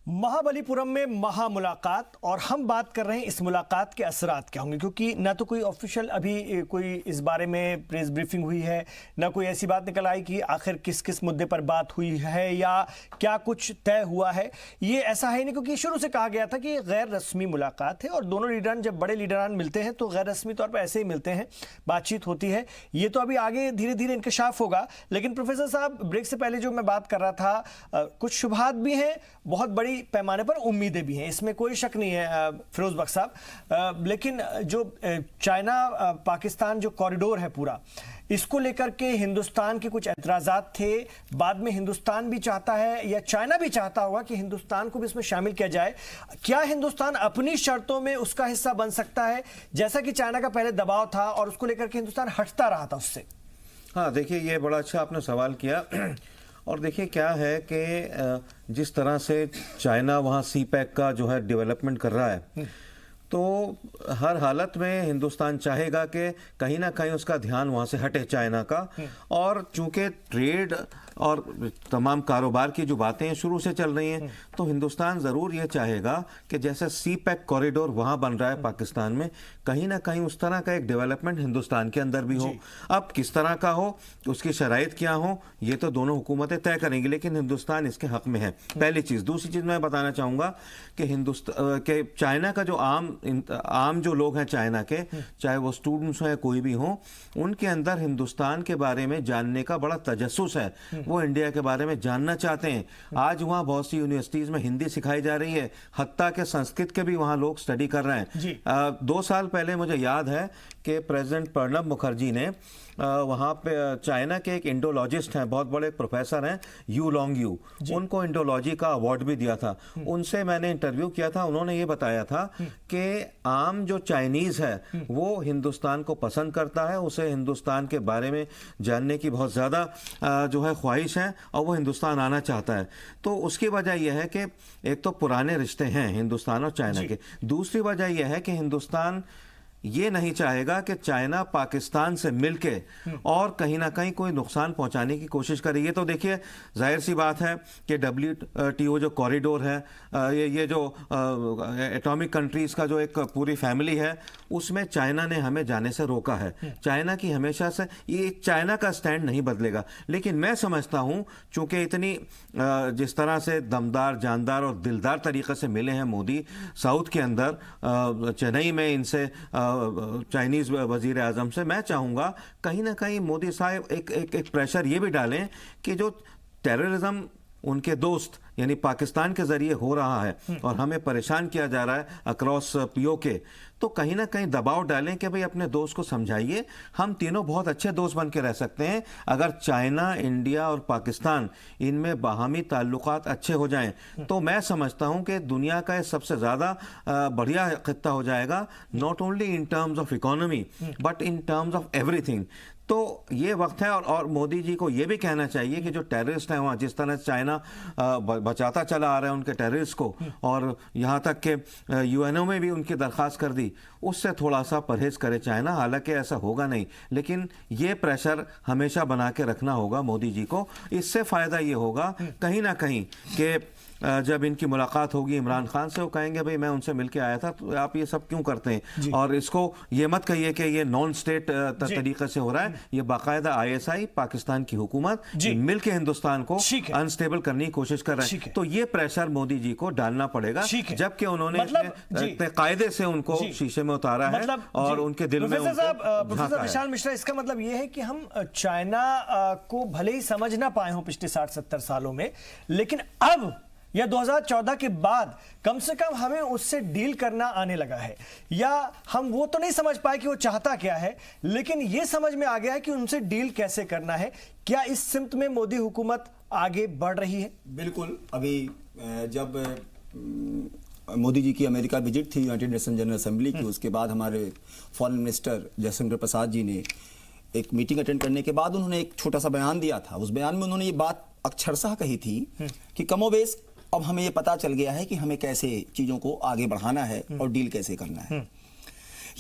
महाबलीपुरम में महामुलाकात और हम बात कर रहे हैं इस मुलाकात के असरात क्या होंगे, क्योंकि ना तो कोई ऑफिशियल अभी कोई इस बारे में प्रेस ब्रीफिंग हुई है, ना कोई ऐसी बात निकल आई कि आखिर किस किस मुद्दे पर बात हुई है या क्या कुछ तय हुआ है। ये ऐसा है नहीं, क्योंकि शुरू से कहा गया था कि गैर रस्मी मुलाकात है और दोनों लीडरान जब बड़े लीडरान मिलते हैं तो गैर रस्मी तौर पर ऐसे ही मिलते हैं, बातचीत होती है। ये तो अभी आगे धीरे धीरे इंकशाफ होगा। लेकिन प्रोफेसर साहब, ब्रेक से पहले जो मैं बात कर रहा था, कुछ शुबहात भी हैं, बहुत बड़ी पैमाने पर उम्मीदें भी हैं, इसमें कोई शक नहीं है फिरोज बख्श साहब। लेकिन जो चाइना पाकिस्तान जो कॉरिडोर है पूरा, इसको लेकर के हिंदुस्तान के कुछ एतराजात थे। बाद में हिंदुस्तान भी चाहता है या चाइना भी चाहता होगा कि हिंदुस्तान को भी इसमें शामिल किया जाए। क्या हिंदुस्तान अपनी शर्तों में उसका हिस्सा बन सकता है, जैसा कि चाइना का पहले दबाव था और उसको लेकर के हिंदुस्तान हटता रहा था उससे? हाँ, देखिए, ये बड़ा अच्छा आपने सवाल किया। और देखिए क्या है कि जिस तरह से चाइना वहाँ सी पैक का जो है डेवलपमेंट कर रहा है, तो हर हालत में हिंदुस्तान चाहेगा कि कहीं ना कहीं उसका ध्यान वहाँ से हटे चाइना का। और चूंकि ट्रेड और तमाम कारोबार की जो बातें शुरू से चल रही हैं, तो हिंदुस्तान ज़रूर ये चाहेगा कि जैसे सी पैक कॉरिडोर वहाँ बन रहा है पाकिस्तान में, कहीं ना कहीं उस तरह का एक डेवलपमेंट हिंदुस्तान के अंदर भी हो। अब किस तरह का हो, उसकी शराइत क्या हो, ये तो दोनों हुकूमतें तय करेंगी, लेकिन हिंदुस्तान इसके हक में है, पहली चीज़। दूसरी चीज़ मैं बताना चाहूँगा कि हिंदुस्तान के चाइना का जो आम जो लोग हैं चाइना के, चाहे वो स्टूडेंट्स हैं कोई भी हों, उनके अंदर हिंदुस्तान के बारे में जानने का बड़ा तजस्सुस है। वो इंडिया के बारे में जानना चाहते हैं। आज वहाँ बहुत सी यूनिवर्सिटीज़ में हिंदी सिखाई जा रही है, हत्ता के संस्कृत के भी वहाँ लोग स्टडी कर रहे हैं। 2 साल पहले मुझे याद है कि प्रेसिडेंट प्रणब मुखर्जी ने वहाँ पे चाइना के एक इंडोलॉजिस्ट हैं, बहुत बड़े प्रोफेसर हैं, यू लॉन्ग यू, उनको इंडोलॉजी का अवार्ड भी दिया था। उनसे मैंने इंटरव्यू किया था, उन्होंने ये बताया था कि आम जो चाइनीज़ है वो हिंदुस्तान को पसंद करता है, उसे हिंदुस्तान के बारे में जानने की बहुत ज़्यादा जो है ख्वाहिश है और वो हिंदुस्तान आना चाहता है। तो उसकी वजह यह है कि एक तो पुराने रिश्ते हैं हिंदुस्तान और चाइना के, दूसरी वजह यह है कि हिंदुस्तान ये नहीं चाहेगा कि चाइना पाकिस्तान से मिलके और कहीं ना कहीं कोई नुकसान पहुंचाने की कोशिश करे। ये तो देखिए जाहिर सी बात है कि WTO जो कॉरिडोर है, ये जो एटॉमिक कंट्रीज का जो एक पूरी फैमिली है, उसमें चाइना ने हमें जाने से रोका है। चाइना की हमेशा से ये, चाइना का स्टैंड नहीं बदलेगा। लेकिन मैं समझता हूँ चूंकि इतनी जिस तरह से दमदार, जानदार और दिलदार तरीके से मिले हैं मोदी साउथ के अंदर, चेन्नई में इनसे चाइनीज़ वजीर आज़म से, मैं चाहूँगा कहीं ना कहीं मोदी साहब एक प्रेशर ये भी डालें कि जो टेररिज्म उनके दोस्त यानी पाकिस्तान के ज़रिए हो रहा है और हमें परेशान किया जा रहा है अक्रॉस POK, तो कहीं ना कहीं दबाव डालें कि भाई अपने दोस्त को समझाइए। हम तीनों बहुत अच्छे दोस्त बन के रह सकते हैं अगर चाइना, इंडिया और पाकिस्तान इनमें बाहमी ताल्लुकात अच्छे हो जाएं, तो मैं समझता हूं कि दुनिया का सबसे ज़्यादा बढ़िया खित्ता हो जाएगा, not only in terms of economy but in terms of everything. तो ये वक्त है और मोदी जी को ये भी कहना चाहिए कि जो टेररिस्ट हैं वहाँ, जिस तरह से चाइना बचाता चला आ रहा है उनके टेररिस्ट को, और यहाँ तक कि UNO में भी उनकी दरख्वास्त कर दी, उससे थोड़ा सा परहेज करे चाइना। हालांकि ऐसा होगा नहीं, लेकिन ये प्रेशर हमेशा बना के रखना होगा मोदी जी को। इससे फ़ायदा ये होगा कहीं ना कहीं कि जब इनकी मुलाकात होगी इमरान खान से, वो कहेंगे भाई मैं उनसे मिलके आया था, तो आप ये सब क्यों करते हैं? और इसको ये मत कहिए कि ये नॉन स्टेट तरीके से हो रहा है, ये बाकायदा ISI पाकिस्तान की हुकूमत मिलके हिंदुस्तान को अनस्टेबल करने की कोशिश कर रहे हैं। तो ये प्रेशर मोदी जी को डालना पड़ेगा, जबकि उन्होंने कायदे से उनको शीशे में उतारा है और उनके दिल में प्रोफेसर विशाल मिश्रा, इसका मतलब ये है कि हम चाइना को भले ही समझ ना पाए हों पिछले 60-70 सालों में, लेकिन अब या 2014 के बाद कम से कम हमें उससे डील करना आने लगा है। या हम वो तो नहीं समझ पाए कि वो चाहता क्या है, लेकिन ये समझ में आ गया है कि उनसे डील कैसे करना है। क्या इस सिमत में मोदी हुकूमत आगे बढ़ रही है? बिल्कुल। अभी जब मोदी जी की अमेरिका विजिट थी यूनाइटेड नेशन जनरल असेंबली की, उसके बाद हमारे फॉरेन मिनिस्टर जयशंकर प्रसाद जी ने एक मीटिंग अटेंड करने के बाद उन्होंने एक छोटा सा बयान दिया था। उस बयान में उन्होंने ये बात अक्षरशः कही थी कि कमोबेश अब हमें ये पता चल गया है कि हमें कैसे चीज़ों को आगे बढ़ाना है और डील कैसे करना है।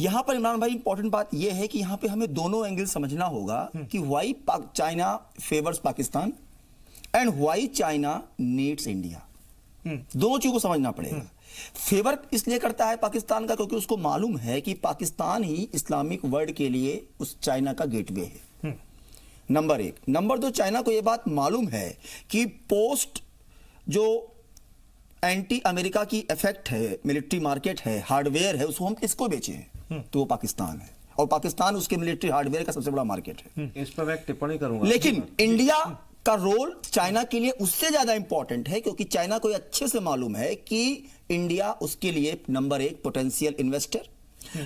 यहाँ पर इमरान भाई इंपॉर्टेंट बात यह है कि यहाँ पे हमें दोनों एंगल समझना होगा कि why China favours Pakistan and why China needs India. दोनों चीजों को समझना पड़ेगा। फेवर इसलिए करता है पाकिस्तान का क्योंकि उसको मालूम है कि पाकिस्तान ही इस्लामिक वर्ल्ड के लिए उस चाइना का गेटवे है, नंबर एक। नंबर दो, चाइना को यह बात मालूम है कि पोस्ट जो एंटी अमेरिका की इफेक्ट है, मिलिट्री मार्केट है, हार्डवेयर है, उसको हम किसको बेचे हैं? तो वो पाकिस्तान है, और पाकिस्तान उसके मिलिट्री हार्डवेयर का सबसे बड़ा मार्केट है। इस पर मैं एक टिप्पणी करूंगा। लेकिन इंडिया का रोल चाइना के लिए उससे ज्यादा इंपॉर्टेंट है क्योंकि चाइना को अच्छे से मालूम है कि इंडिया उसके लिए नंबर एक पोटेंशियल इन्वेस्टर,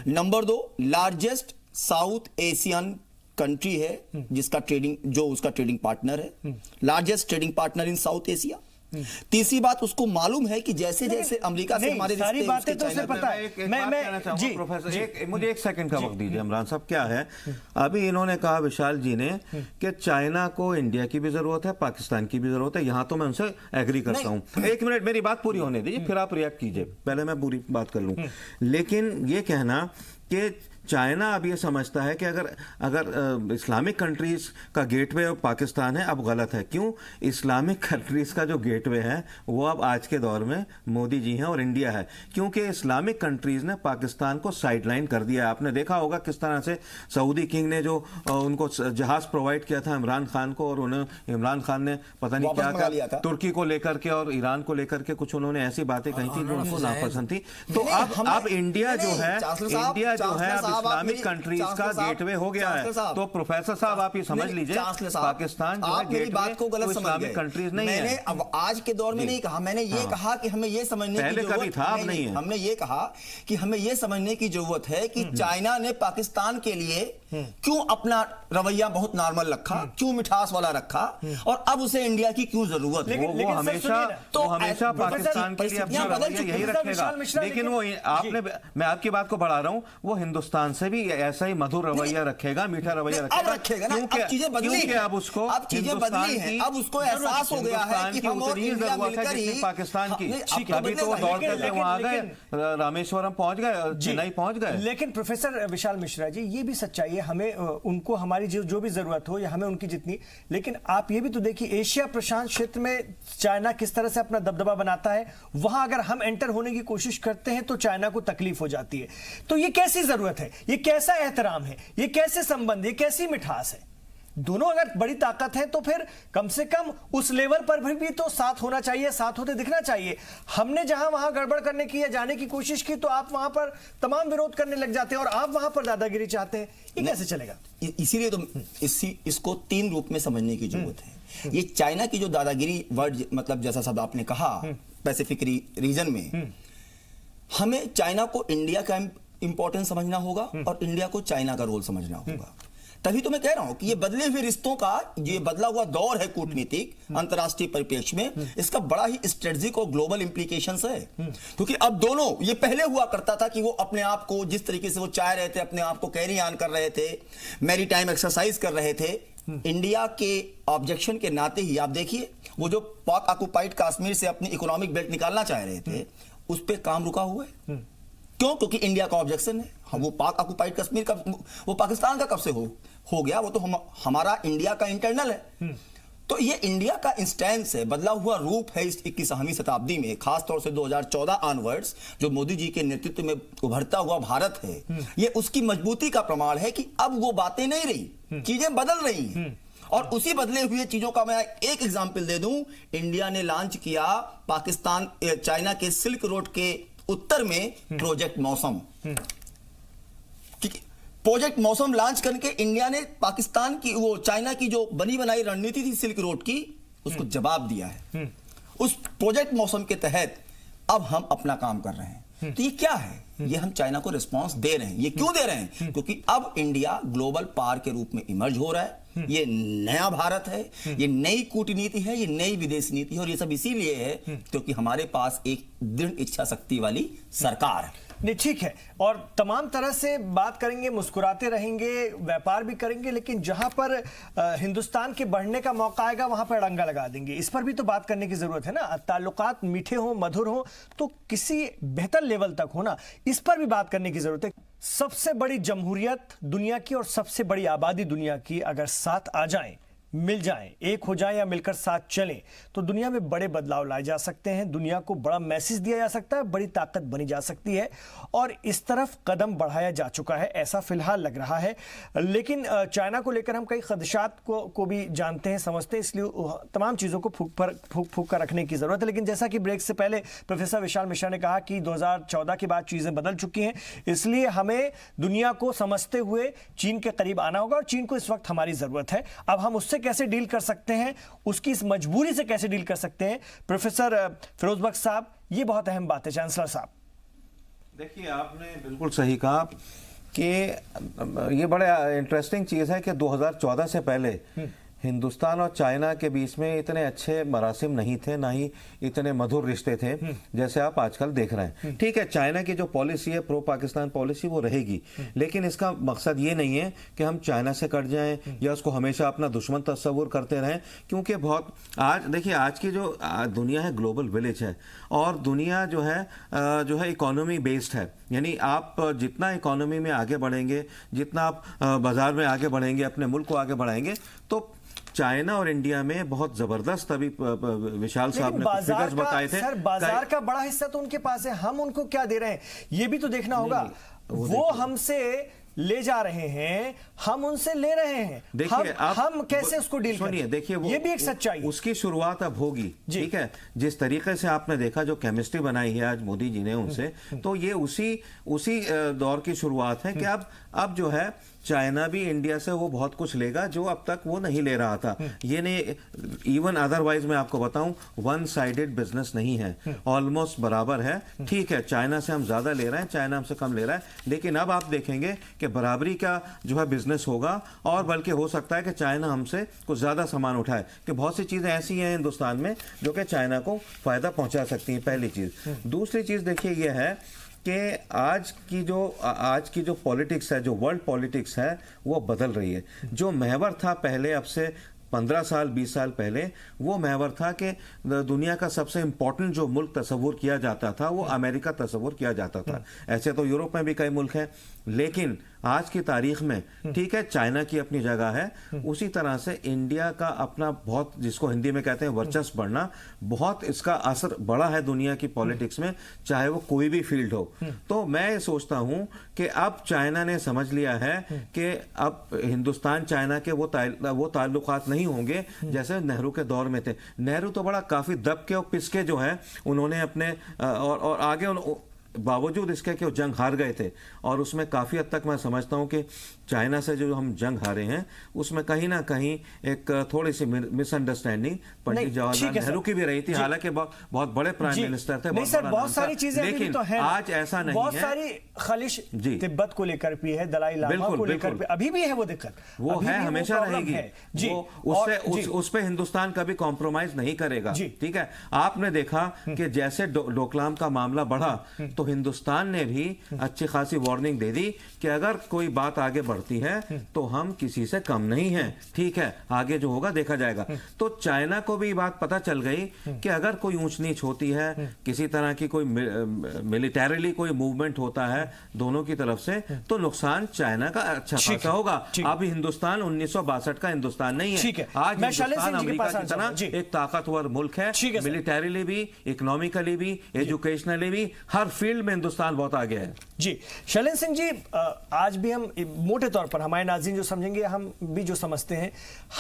नंबर दो लार्जेस्ट साउथ एशियन कंट्री है जिसका ट्रेडिंग, जो उसका ट्रेडिंग पार्टनर है, largest trading partner in south Asia. तीसरी बात, उसको मालूम है कि जैसे जैसे अमेरिका से हमारे सारी रिश्ते, बातें तो उसे पता है। मैं जी प्रोफेसर मुझे एक सेकंड का वक्त दीजिए। इमरान साहब, क्या है अभी इन्होंने कहा विशाल जी ने कि चाइना को इंडिया की भी जरूरत है, पाकिस्तान की भी जरूरत है। यहां तो मैं उनसे एग्री करता हूं। एक मिनट मेरी बात पूरी होने दीजिए, फिर आप रिएक्ट कीजिए, पहले मैं पूरी बात कर लूं। लेकिन ये कहना कि चाइना अब ये समझता है कि अगर इस्लामिक कंट्रीज का गेटवे पाकिस्तान है, अब गलत है। क्यों? इस्लामिक कंट्रीज का जो गेटवे है वो अब आज के दौर में मोदी जी हैं और इंडिया है, क्योंकि इस्लामिक कंट्रीज ने पाकिस्तान को साइडलाइन कर दिया है। आपने देखा होगा किस तरह से सऊदी किंग ने जो उनको जहाज प्रोवाइड किया था इमरान खान को, और उन्हें इमरान खान ने पता नहीं क्या क्या तुर्की को लेकर के और ईरान को लेकर के कुछ उन्होंने ऐसी बातें कही थी जो उनको नापसंद थी। तो अब इंडिया जो है इस्लामिक कंट्रीज का गेटवे हो गया है। तो प्रोफेसर साहब आप ये समझ लीजिए, पाकिस्तान जो है मेरी बात को गलत समझ इस्लामिक कंट्रीज नहीं है। मैंने अब आज के दौर में नहीं कहा, मैंने ये कहा कि हमें ये समझने की जरूरत है, हमने ये कहा कि हमें ये समझने की जरूरत है कि चाइना ने पाकिस्तान के लिए क्यों अपना रवैया बहुत नॉर्मल रखा, क्यों मिठास वाला रखा, और अब उसे इंडिया की क्यों जरूरत है। वो हमेशा पाकिस्तान के लिए अपना रवैया यही रखेगा। लेकिन वो मैं आपकी बात को बढ़ा रहा हूं, वो हिंदुस्तान से भी ऐसा ही मधुर रवैया रखेगा, मीठा रवैया रखेगा ना। अब चीजें बदली हैं, अब उसको अब चीजें बदली हैं, अब उसको एहसास हो गया है कि हम और इंडिया मिलकर ही पाकिस्तान की, अभी तो वो दौड़ करके वहां गए, रामेश्वरम पहुंच गए, चेन्नई पहुंच गए। लेकिन प्रोफेसर विशाल मिश्रा जी, ये भी सच्चाई है, हमें उनको हमारी जो भी जरूरत हो या हमें उनकी जितनी, लेकिन आप ये भी तो देखिए एशिया प्रशांत क्षेत्र में चाइना किस तरह से अपना दबदबा बनाता है। वहां अगर हम एंटर होने की कोशिश करते हैं तो चाइना को तकलीफ हो जाती है। तो ये कैसी जरूरत है, ये कैसा एहतराम है, ये कैसे संबंध, ये कैसी मिठास है? दोनों अगर बड़ी ताकत है तो फिर कम से कम उस लेवल पर भी तो साथ होना चाहिए, साथ होते दिखना चाहिए। हमने जहां वहां गड़बड़ करने की या जाने की कोशिश की तो आप वहां पर तमाम विरोध करने लग जाते हैं और आप वहां पर दादागिरी चाहते हैं। ये कैसे चलेगा? इसीलिए तो इसको तीन रूप में समझने की जरूरत है। ये चाइना की जो दादागिरी वर्ड, मतलब जैसा सब आपने कहा, पैसिफिक रीजन में हमें चाइना को इंडिया का इंपॉर्टेंस समझना होगा और इंडिया को चाइना का रोल समझना होगा। तभी तो मैं कह रहा हूं कि ये बदले हुए रिश्तों का ये बदला हुआ दौर है कूटनीतिक अंतर्राष्ट्रीय परिप्रेक्ष्य में, इसका बड़ा ही स्ट्रेटेजिक और ग्लोबल इंप्लीकेशंस है। क्योंकि अब दोनों, ये पहले हुआ करता था कि वो अपने आप को जिस तरीके से वो चाह रहे थे, अपने आप को कैरी ऑन कर रहे थे, मैरीटाइम एक्सरसाइज कर रहे थे, इंडिया के ऑब्जेक्शन के नाते ही आप देखिए वो जो पाक ऑक्युपाइड कश्मीर से अपनी इकोनॉमिक बेल्ट निकालना चाह रहे थे, उस पर काम रुका हुआ है। क्यों? क्योंकि इंडिया का ऑब्जेक्शन है। वो पाक ऑक्युपाइड कश्मीर का, वो पाकिस्तान का कब से हो गया? वो तो हमारा इंडिया का इंटरनल है। तो ये इंडिया का इंस्टेंस है, बदला हुआ रूप है इस 21वीं शताब्दी में, खासतौर से 2014 ऑनवर्ड्स जो मोदी जी के नेतृत्व में उभरता हुआ भारत है, ये उसकी मजबूती का प्रमाण है कि अब वो बातें नहीं रही, चीजें बदल रही हैं। और उसी बदले हुए चीजों का मैं एक एग्जाम्पल दे दूं, इंडिया ने लॉन्च किया पाकिस्तान चाइना के सिल्क रोड के उत्तर में प्रोजेक्ट मौसम। प्रोजेक्ट मौसम लॉन्च करके इंडिया ने पाकिस्तान की, वो चाइना की जो बनी बनाई रणनीति थी सिल्क रोड की, उसको जवाब दिया है। उस प्रोजेक्ट मौसम के तहत अब हम अपना काम कर रहे हैं। तो ये क्या है? ये हम चाइना को रिस्पांस दे रहे हैं। ये क्यों दे रहे हैं? क्योंकि अब इंडिया ग्लोबल पावर के रूप में इमर्ज हो रहा है। ये नया भारत है, ये नई कूटनीति है, ये नई विदेश नीति है, और ये सब इसीलिए है क्योंकि हमारे पास एक दृढ़ इच्छा शक्ति वाली सरकार है। नहीं, ठीक है, और तमाम तरह से बात करेंगे, मुस्कुराते रहेंगे, व्यापार भी करेंगे, लेकिन जहां पर हिंदुस्तान के बढ़ने का मौका आएगा वहां पर अड़ंगा लगा देंगे। इस पर भी तो बात करने की जरूरत है ना। ताल्लुकात मीठे हो, मधुर हो, तो किसी बेहतर लेवल तक हो ना, इस पर भी बात करने की जरूरत है। सबसे बड़ी जमहूरियत दुनिया की और सबसे बड़ी आबादी दुनिया की अगर साथ आ जाएं मिल जाएं, एक हो जाएं या मिलकर साथ चलें तो दुनिया में बड़े बदलाव लाए जा सकते हैं, दुनिया को बड़ा मैसेज दिया जा सकता है, बड़ी ताकत बनी जा सकती है और इस तरफ कदम बढ़ाया जा चुका है, ऐसा फिलहाल लग रहा है। लेकिन चाइना को लेकर हम कई खदशात को भी जानते हैं, समझते हैं, इसलिए तमाम चीज़ों को फूक कर रखने की ज़रूरत है। लेकिन जैसा कि ब्रेक से पहले प्रोफेसर विशाल मिश्रा ने कहा कि 2014 के बाद चीज़ें बदल चुकी हैं, इसलिए हमें दुनिया को समझते हुए चीन के करीब आना होगा और चीन को इस वक्त हमारी ज़रूरत है। अब हम उससे कैसे डील कर सकते हैं, उसकी इस मजबूरी से कैसे डील कर सकते हैं, प्रोफेसर फिरोज बख्श साहब, ये बहुत अहम बात है। चांसलर साहब, देखिए, आपने बिल्कुल सही कहा कि ये बड़े इंटरेस्टिंग चीज़ है कि 2014 से पहले हिंदुस्तान और चाइना के बीच में इतने अच्छे मरासिम नहीं थे, ना ही इतने मधुर रिश्ते थे जैसे आप आजकल देख रहे हैं। ठीक है, चाइना की जो पॉलिसी है, प्रो पाकिस्तान पॉलिसी, वो रहेगी, लेकिन इसका मकसद ये नहीं है कि हम चाइना से कट जाएं या उसको हमेशा अपना दुश्मन तस्वुर करते रहें, क्योंकि बहुत आज देखिए, आज की जो दुनिया है ग्लोबल विलेज है और दुनिया जो है इकोनॉमी बेस्ड है। यानी आप जितना इकोनॉमी में आगे बढ़ेंगे, जितना आप बाजार में आगे बढ़ेंगे, अपने मुल्क को आगे बढ़ाएंगे, तो चाइना और इंडिया में बहुत जबरदस्त, अभी विशाल साहब ने कुछ फिगर्स बताए थे। सर, बाजार का बड़ा हिस्सा तो उनके पास है, हम उनको क्या दे रहे हैं ये भी तो देखना होगा। वो हमसे ले जा रहे हैं, हम उनसे ले रहे हैं, देखिए हम कैसे उसको डील करें, देखिए ये भी एक सच्चाई है। उसकी शुरुआत अब होगी, ठीक है। जिस तरीके से आपने देखा, जो केमिस्ट्री बनाई है आज मोदी जी ने उनसे, तो ये उसी दौर की शुरुआत है कि अब जो है चाइना भी इंडिया से वो बहुत कुछ लेगा जो अब तक वो नहीं ले रहा था। ये नहीं, इवन अदरवाइज मैं आपको बताऊं, वन साइडेड बिजनेस नहीं है, ऑलमोस्ट बराबर है। ठीक है, चाइना से हम ज्यादा ले रहे हैं, चाइना हमसे कम ले रहा है, लेकिन अब आप देखेंगे कि बराबरी का जो है बिजनेस होगा और बल्कि हो सकता है कि चाइना हमसे कुछ ज्यादा सामान उठाए, कि बहुत सी चीजें ऐसी हैं हिंदुस्तान में जो कि चाइना को फायदा पहुंचा सकती हैं, पहली चीज। दूसरी चीज देखिए ये है कि आज की जो पॉलिटिक्स है, जो वर्ल्ड पॉलिटिक्स है, वो बदल रही है। जो महवर था पहले, अब से 15 साल 20 साल पहले, वो महवर था कि दुनिया का सबसे इंपॉर्टेंट जो मुल्क तस्वुर किया जाता था वो अमेरिका तस्वुर किया जाता था। ऐसे तो यूरोप में भी कई मुल्क हैं, लेकिन आज की तारीख में, ठीक है, चाइना की अपनी जगह है, उसी तरह से इंडिया का अपना बहुत, जिसको हिंदी में कहते हैं वर्चस्व बढ़ना, बहुत इसका असर बड़ा है दुनिया की पॉलिटिक्स में, चाहे वो कोई भी फील्ड हो। तो मैं ये सोचता हूं कि अब चाइना ने समझ लिया है कि अब हिंदुस्तान चाइना के वो ताल्लुकात नहीं होंगे जैसे नेहरू के दौर में थे। नेहरू तो बड़ा काफी दब के और पिसके जो है उन्होंने अपने और आगे बावजूद इसके कि वो जंग हार गए थे, और उसमें काफ़ी हद तक मैं समझता हूं कि चाइना से जो हम जंग हारे हैं उसमें कहीं ना कहीं एक थोड़ी सी मिसअंडरस्टैंडिंग पंडित जवाहरलाल नेहरू की भी रही थी, हालांकि बहुत बड़े प्राइम मिनिस्टर थे, बहुत सारी चीजें, लेकिन तो आज ऐसा नहीं है। बहुत सारी खलिश तिब्बत को लेकर भी है, दलाई लामा को लेकर अभी भी है वो दिक्कत, वो है, हमेशा रहेगी। उस पे हिंदुस्तान कभी कॉम्प्रोमाइज नहीं करेगा, ठीक है। आपने देखा कि जैसे डोकलाम का मामला बढ़ा तो हिंदुस्तान ने भी अच्छी खासी वार्निंग दे दी कि अगर कोई बात आगे बढ़ती है तो हम किसी से कम नहीं हैं, ठीक है, आगे जो होगा देखा जाएगा। तो चाइना को भी बात पता चल गई कि अगर कोई ऊंच नीच होती है, किसी तरह की कोई मिलिटरीली कोई मूवमेंट होता है दोनों की तरफ से, तो नुकसान चाइना का अच्छा खासा होगा। अब हिंदुस्तान 1962 का हिंदुस्तान नहीं है, आज हिंदुस्तान अमेरिका की तरह एक ताकतवर मुल्क है, मिलिटरीली भी, इकोनॉमिकली भी, एजुकेशनली भी, हर फील्ड में हिंदुस्तान बहुत आगे है। जी शैलेंद्र सिंह जी, आज भी हम मोटे तौर पर, हमारे नाज़रीन जो समझेंगे, हम भी जो समझते हैं,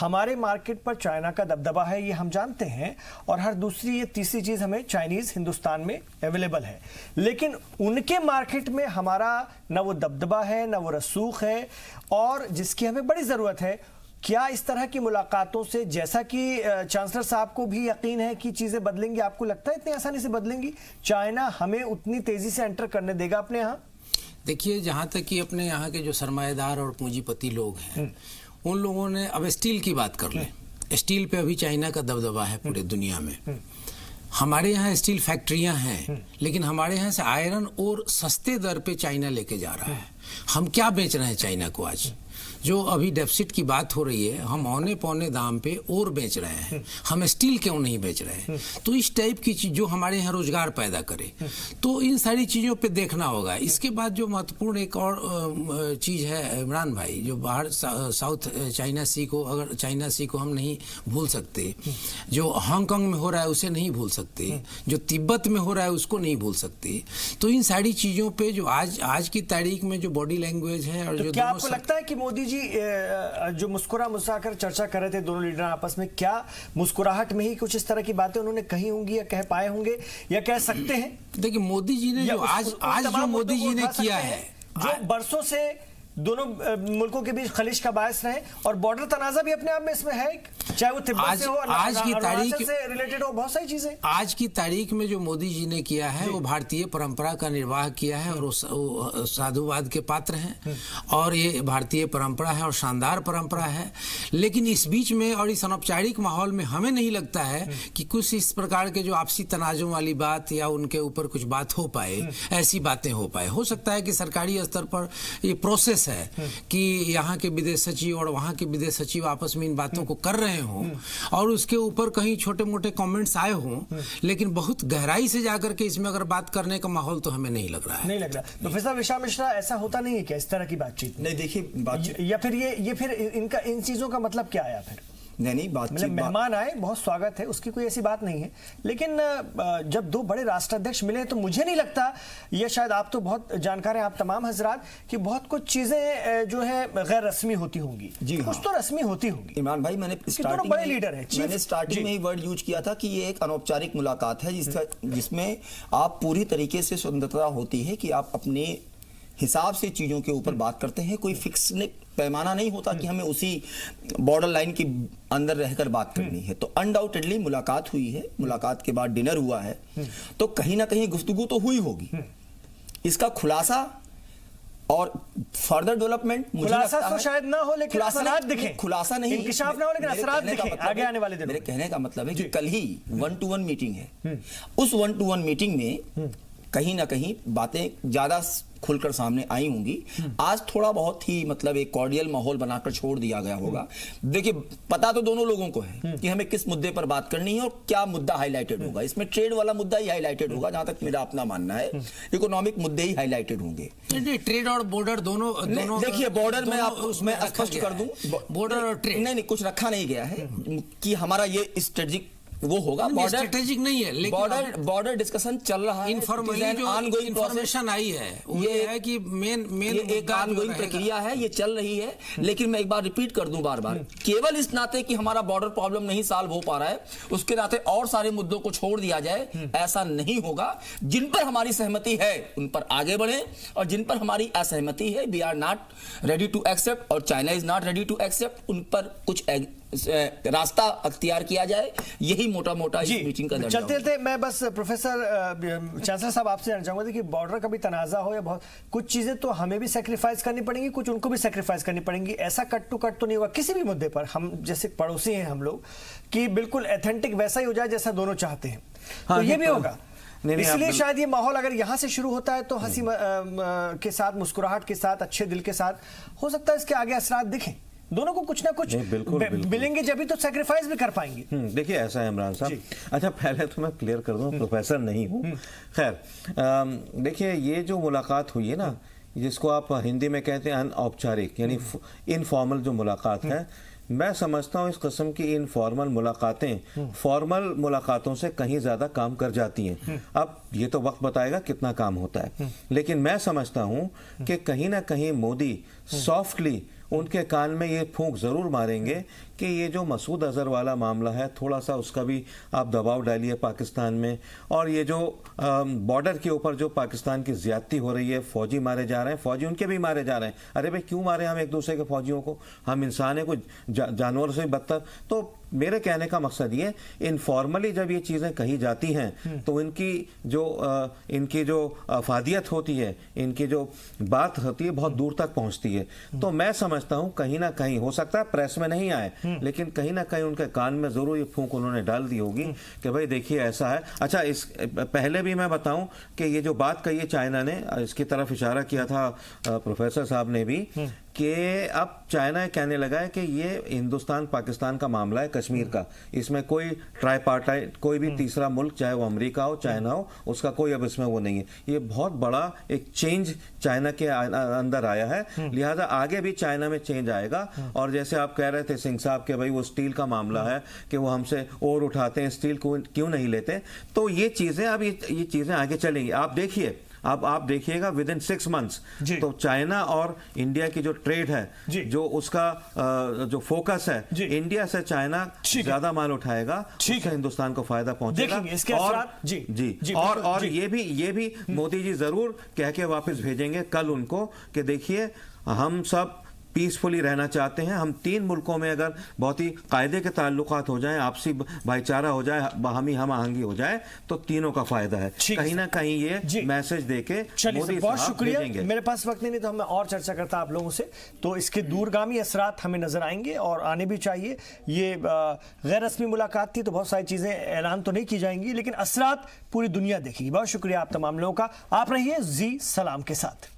हमारे मार्केट पर चाइना का दबदबा है, ये हम जानते हैं, और हर दूसरी ये तीसरी चीज हमें चाइनीज हिंदुस्तान में अवेलेबल है, लेकिन उनके मार्केट में हमारा ना वो दबदबा है, ना वो रसूख है, और जिसकी हमें बड़ी जरूरत है। क्या इस तरह की मुलाकातों से, जैसा कि चांसलर साहब को भी यकीन है कि चीजें बदलेंगी, आपको लगता है इतनी आसानी से बदलेंगी? चाइना हमें उतनी तेजी से एंटर करने देगा अपने यहाँ? देखिए, जहाँ तक कि अपने यहाँ के जो सरमाएदार और पूंजीपति लोग हैं, उन लोगों ने, अब स्टील की बात कर लें, स्टील पे अभी चाइना का दबदबा है पूरे दुनिया में। हमारे यहाँ स्टील फैक्ट्रियां हैं, लेकिन हमारे यहाँ से आयरन और सस्ते दर पे चाइना लेके जा रहा है। हम क्या बेच रहे हैं चाइना को आज? जो अभी डेफिसिट की बात हो रही है, हम औने पौने दाम पे और बेच रहे हैं, हम स्टील क्यों नहीं बेच रहे हैं? तो इस टाइप की चीज जो हमारे यहाँ रोजगार पैदा करे, तो इन सारी चीजों पे देखना होगा। इसके बाद जो महत्वपूर्ण एक और चीज है इमरान भाई, जो बाहर साउथ चाइना सी को, अगर चाइना सी को हम नहीं भूल सकते, जो हांगकांग में हो रहा है उसे नहीं भूल सकते, जो तिब्बत में हो रहा है उसको नहीं भूल सकते। तो इन सारी चीजों पे जो आज की तारीख में जो बॉडी लैंग्वेज है और तो जो क्या आपको लगता है कि मोदी जी जो मुस्कुराकर चर्चा कर रहे थे दोनों लीडर आपस में, क्या मुस्कुराहट में ही कुछ इस तरह की बातें उन्होंने कही होंगी या कह पाए होंगे या कह सकते हैं? देखिए मोदी जी ने जो आज जो मोदी जी ने किया है, जो बरसों से दोनों मुल्कों के बीच खलिश का बायस रहे, और बॉर्डर तनाजा भी अपने आप में इसमें है, चाहे वो तिब्बत से हो, आज की तारीख से रिलेटेड हो, बहुत सारी चीजें। आज की तारीख में जो मोदी जी ने किया है वो भारतीय परंपरा का निर्वाह किया है, और वो साधुवाद के पात्र हैं, और ये भारतीय परंपरा है और शानदार परंपरा है। लेकिन इस बीच में और इस अनौपचारिक माहौल में हमें नहीं लगता है कि कुछ इस प्रकार के जो आपसी तनाजों वाली बात या उनके ऊपर कुछ बात हो पाए, ऐसी बातें हो पाए। हो सकता है कि सरकारी स्तर पर ये प्रोसेस है कि यहाँ के विदेश सचिव और वहाँ के विदेश सचिव आपस में इन बातों को कर रहे हों, और उसके ऊपर कहीं छोटे मोटे कमेंट्स आए हों, लेकिन बहुत गहराई से जाकर के इसमें अगर बात करने का माहौल तो हमें नहीं लग रहा है। नहीं लग रहा। प्रोफेसर विशाल मिश्रा, ऐसा होता नहीं है क्या इस तरह की बातचीत? नहीं, देखिए बातचीत या फिर ये फिर इनका इन चीजों का मतलब क्या आया फिर? नहीं बातचीत, मेहमान आए, बहुत स्वागत है, उसकी कोई ऐसी बात नहीं है, लेकिन जब दो बड़े राष्ट्राध्यक्ष मिले तो मुझे नहीं लगता, ये शायद आप तो बहुत जानकार हैं, आप तमाम हजरात, कि बहुत कुछ चीजें जो है गैर रस्मी होती होंगी। जी कुछ तो रस्मी होती होंगी। इमरान भाई, मैंने बड़े लीडर हैं, मैंने स्टार्टिंग में ही वर्ड यूज किया था कि ये एक अनौपचारिक मुलाकात है, जिसमें आप पूरी तरीके से स्वतंत्रता होती है कि आप अपने हिसाब से चीजों के ऊपर बात करते हैं। कोई फिक्स पैमाना नहीं होता कि हमें उसी बॉर्डर लाइन के अंदर रहकर बात करनी है। तो अनडाउटेडली मुलाकात हुई है, मुलाकात के बाद डिनर हुआ है, तो कहीं ना कहीं गुफ्तगू तो हुई होगी। इसका खुलासा और फर्दर डेवलपमेंट मुझे खुलासा लगता तो है शायद ना हो, लेकिन असरात दिखे। खुलासा नहीं, इंकिशाफ ना हो, लेकिन असरात दिखे आगे आने वाले दिनों। मेरे कहने का मतलब है कि कल ही 1-to-1 मीटिंग है। उस 1-to-1 मीटिंग में कहीं ना कहीं बातें ज्यादा खुलकर सामने आई होंगी। आज थोड़ा बहुत ही मतलब एक कॉर्डियल माहौल बनाकर छोड़ दिया गया होगा। देखिए, पता तो दोनों लोगों को है कि हमें किस मुद्दे पर बात करनी है और क्या मुद्दा हाईलाइटेड होगा। इसमें ट्रेड वाला मुद्दा ही हाईलाइटेड होगा, जहां तक मेरा अपना मानना है। इकोनॉमिक मुद्दे ही हाईलाइटेड होंगे। ट्रेड और बॉर्डर दोनों देखिए, बॉर्डर में आप उसमें स्पष्ट कर दूं, बॉर्डर और ट्रेड नहीं, कुछ रखा नहीं गया है कि हमारा ये स्ट्रेटेजिक वो होगा। बॉर्डर स्ट्रेटेजिक नहीं है, लेकिन बॉर्डर डिस्कशन चल रहा है। इनफॉर्मली जो इन्फॉर्मेशन आई है ये है कि मेन एक ऑनगोइंग प्रक्रिया है, ये चल रही है। लेकिन मैं एक बार रिपीट कर दूं, बार केवल इस नाते कि हमारा बॉर्डर प्रॉब्लम नहीं सॉल्व हो पा रहा है, उसके नाते और सारे मुद्दों को छोड़ दिया जाए, ऐसा नहीं होगा। जिन पर हमारी सहमति है उन पर आगे बढ़े, और जिन पर हमारी असहमति है, we are not ready to accept और China is not ready to accept, उन पर कुछ रास्ता अख्तियार किया जाए। यही मोटा मोटा इस मीटिंग का चलते थे। मैं बस प्रोफेसर चांसलर साहब आपसे जानना चाहूंगा कि बॉर्डर का भी तनाजा हो या बहुत कुछ चीजें तो हमें भी सेक्रीफाइस करनी पड़ेंगी, कुछ उनको भी सेक्रीफाइस करनी पड़ेंगी। ऐसा कट टू कट तो नहीं होगा किसी भी मुद्दे पर। हम जैसे पड़ोसी हैं हम लोग, कि बिल्कुल ऑथेंटिक वैसा ही हो जाए जैसा दोनों चाहते हैं। तो ये भी होगा। इसलिए शायद ये माहौल अगर यहां से शुरू होता है तो हंसी के साथ, मुस्कुराहट के साथ, अच्छे दिल के साथ, हो सकता है इसके आगे असरात दिखें। दोनों को कुछ ना कुछ मिलेंगे, जब भी तो सैक्रिफाइस भी कर पाएंगे। देखिए, ऐसा है इमरान साहब। अच्छा, पहले तो मैं क्लियर कर दूं, प्रोफेसर नहीं हूं। खैर, देखिए, ये जो मुलाकात हुई है ना, जिसको आप हिंदी में कहते हैं अनौपचारिक, यानी इनफॉर्मल जो मुलाकात है, मैं समझता हूँ इस किस्म की इनफॉर्मल मुलाकातें फॉर्मल मुलाकातों से कहीं ज्यादा काम कर जाती हैं। अब ये तो वक्त बताएगा कितना काम होता है, लेकिन मैं समझता हूँ कि कहीं ना कहीं मोदी सॉफ्टली उनके कान में ये फूंक जरूर मारेंगे कि ये जो मसूद अजहर वाला मामला है, थोड़ा सा उसका भी आप दबाव डालिए पाकिस्तान में, और ये जो बॉर्डर के ऊपर जो पाकिस्तान की ज्यादती हो रही है, फौजी मारे जा रहे हैं, फौजी उनके भी मारे जा रहे हैं। अरे भाई, क्यों मारे हम एक दूसरे के फौजियों को? हम इंसान है, कोई जानवर से बदतर। तो मेरे कहने का मकसद ये, इनफॉर्मली जब ये चीजें कही जाती हैं तो इनकी जो अफादियत होती है, इनकी जो बात होती है, बहुत दूर तक पहुंचती है। तो मैं समझता हूं कहीं ना कहीं, हो सकता है प्रेस में नहीं आए, लेकिन कहीं ना कहीं उनके कान में जरूर ये फूंक उन्होंने डाल दी होगी कि भाई देखिए ऐसा है। अच्छा, इस पहले भी मैं बताऊं कि ये जो बात कही है चाइना ने, इसकी तरफ इशारा किया था प्रोफेसर साहब ने भी, कि अब चाइना कहने लगा है कि ये हिंदुस्तान पाकिस्तान का मामला है, कश्मीर का, इसमें कोई ट्राईपार्टाइट, कोई भी तीसरा मुल्क, चाहे वो अमेरिका हो चाइना हो, उसका कोई अब इसमें वो नहीं है। ये बहुत बड़ा एक चेंज चाइना के अंदर आया है, लिहाजा आगे भी चाइना में चेंज आएगा। और जैसे आप कह रहे थे सिंह साहब के भाई वो स्टील का मामला है कि वो हमसे और उठाते हैं, स्टील को क्यों नहीं लेते, तो ये चीजें अब ये चीजें आगे चलेंगी। आप देखिए, अब आप देखिएगा विद इन 6 मंथ्स तो चाइना और इंडिया की जो ट्रेड है, जो उसका जो फोकस है, इंडिया से चाइना ज्यादा माल उठाएगा, उससे हिंदुस्तान को फायदा पहुंचेगा। इसके और जी और ये भी मोदी जी जरूर कह के वापस भेजेंगे कल उनको कि देखिए हम सब पीसफुली रहना चाहते हैं। हम 3 मुल्कों में अगर बहुत ही कायदे के ताल्लुकात हो जाएं, आपसी भाईचारा हो जाए, हम आहंगी हो जाए, तो तीनों का फायदा है। कहीं ना कहीं ये मैसेज देके मोदी बहुत साहब शुक्रिया। भेजेंगे। मेरे पास वक्त नहीं तो हम और चर्चा करता आप लोगों से, तो इसके दूरगामी असरात हमें नजर आएंगे और आने भी चाहिए। ये गैर रस्मी मुलाकात थी तो बहुत सारी चीजें ऐलान तो नहीं की जाएंगी, लेकिन असरात पूरी दुनिया देखेगी। बहुत शुक्रिया आप तमाम लोगों का। आप रहिए जी सलाम के साथ।